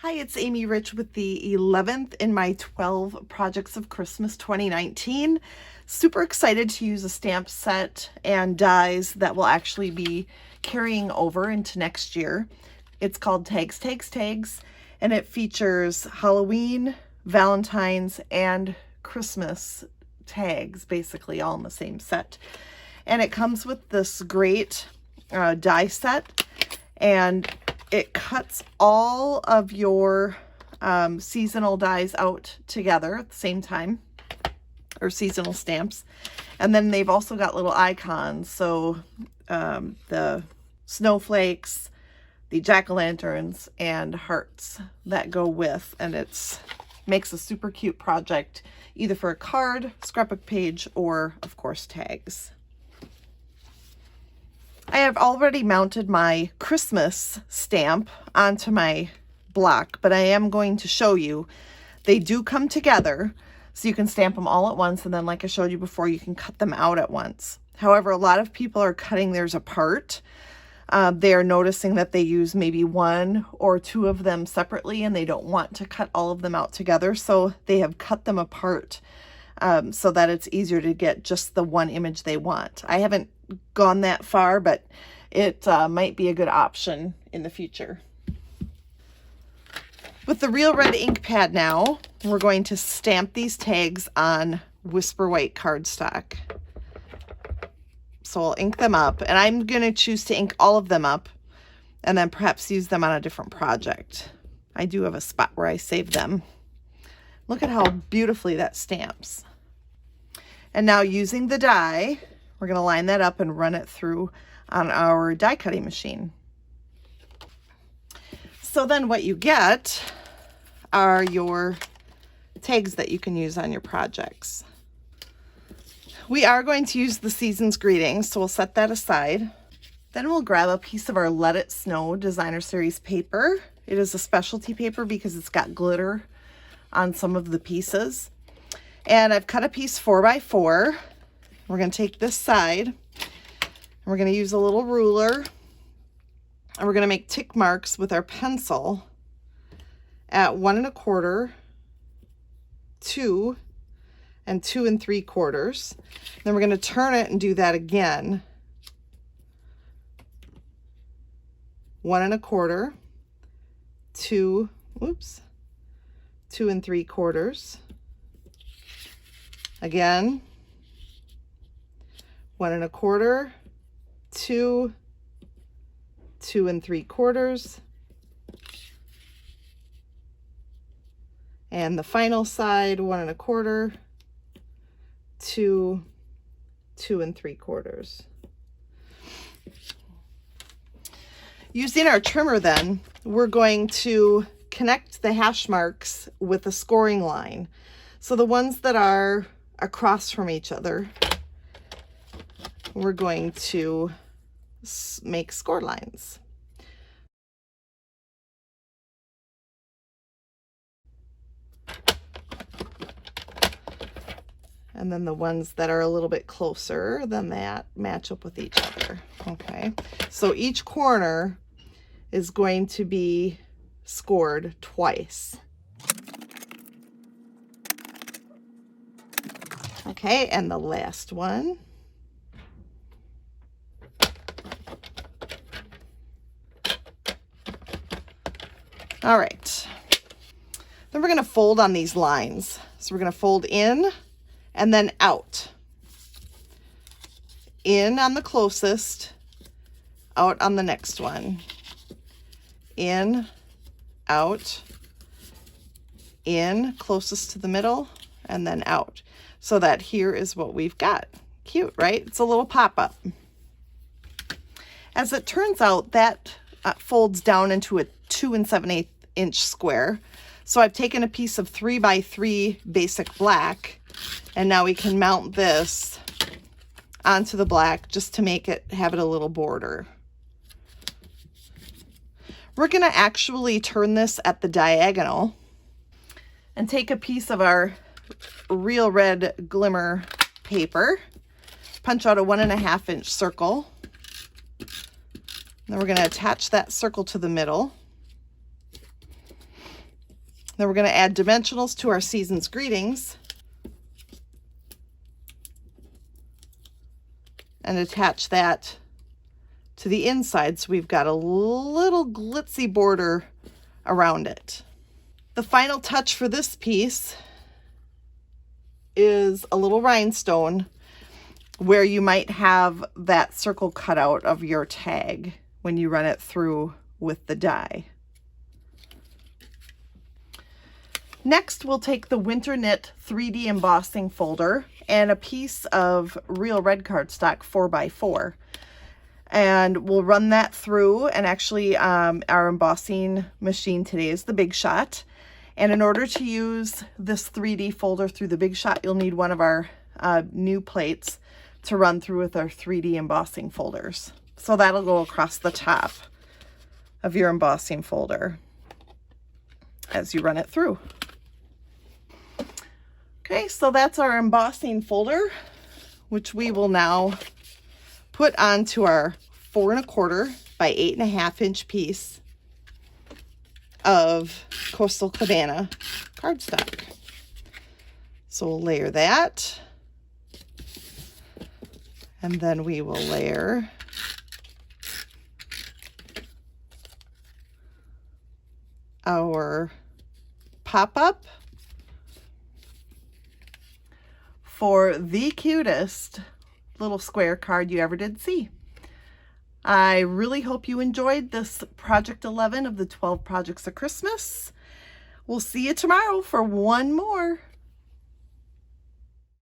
Hi, it's Amy Rich with the 11th in my 12 Projects of Christmas 2019. Super excited to use a stamp set and dies that will actually be carrying over into next year. It's called Tags, Tags, Tags, and it features Halloween, Valentine's, and Christmas tags, basically all in the same set. And it comes with this great die set, and it cuts all of your seasonal dies out together at the same time, or seasonal stamps. And then they've also got little icons. So the snowflakes, the jack-o'-lanterns, and hearts that go with. And it makes a super cute project, either for a card, scrapbook page, or of course tags. I have already mounted my Christmas stamp onto my block, but I am going to show you. They do come together, so you can stamp them all at once, and then like I showed you before, you can cut them out at once. However, a lot of people are cutting theirs apart. They are noticing that they use maybe one or two of them separately, and they don't want to cut all of them out together, so they have cut them apart so that it's easier to get just the one image they want. I haven't gone that far, but it might be a good option in the future. With the Real Red ink pad now, we're going to stamp these tags on Whisper White cardstock. So I'll ink them up, and I'm going to choose to ink all of them up and then perhaps use them on a different project. I do have a spot where I save them. Look at how beautifully that stamps. And now using the die, we're going to line that up and run it through on our die cutting machine. So then what you get are your tags that you can use on your projects. We are going to use the season's greetings, so we'll set that aside. Then we'll grab a piece of our Let It Snow Designer Series paper. It is a specialty paper because it's got glitter on some of the pieces. And I've cut a piece 4x4. We're going to take this side, and we're going to use a little ruler, and we're going to make tick marks with our pencil at 1 1/4, 2, and 2 3/4. Then we're going to turn it and do that again. 1 1/4, 2, 2 3/4. Again. 1 1/4, 2, 2 3/4, and the final side 1 1/4, 2, 2 3/4. Using our trimmer, then we're going to connect the hash marks with a scoring line. So the ones that are across from each other, we're going to make score lines. And then the ones that are a little bit closer than that match up with each other. Okay, so each corner is going to be scored twice. Okay, and the last one. All right, then we're going to fold on these lines. So we're going to fold in and then out. In on the closest, out on the next one. In, out, in, closest to the middle, and then out. So that here is what we've got. Cute, right? It's a little pop-up. As it turns out, that folds down into a 2 7/8 inch square. So I've taken a piece of 3x3 basic black, and now we can mount this onto the black just to make it have it a little border. We're going to actually turn this at the diagonal and take a piece of our Real Red Glimmer paper, punch out a 1 1/2 inch circle. Then we're going to attach that circle to the middle. Then we're going to add dimensionals to our Season's Greetings and attach that to the inside, so we've got a little glitzy border around it. The final touch for this piece is a little rhinestone where you might have that circle cut out of your tag when you run it through with the die. Next, we'll take the Winter Knit 3D embossing folder and a piece of real red cardstock 4x4. And we'll run that through, and actually our embossing machine today is the Big Shot. And in order to use this 3D folder through the Big Shot, you'll need one of our new plates to run through with our 3D embossing folders. So that'll go across the top of your embossing folder as you run it through. Okay, so that's our embossing folder, which we will now put onto our 4 1/4 by 8 1/2 inch piece of Coastal Cabana cardstock. So we'll layer that, and then we will layer our pop-up for the cutest little square card you ever did see. I really hope you enjoyed this Project 11 of the 12 Projects of Christmas. We'll see you tomorrow for one more.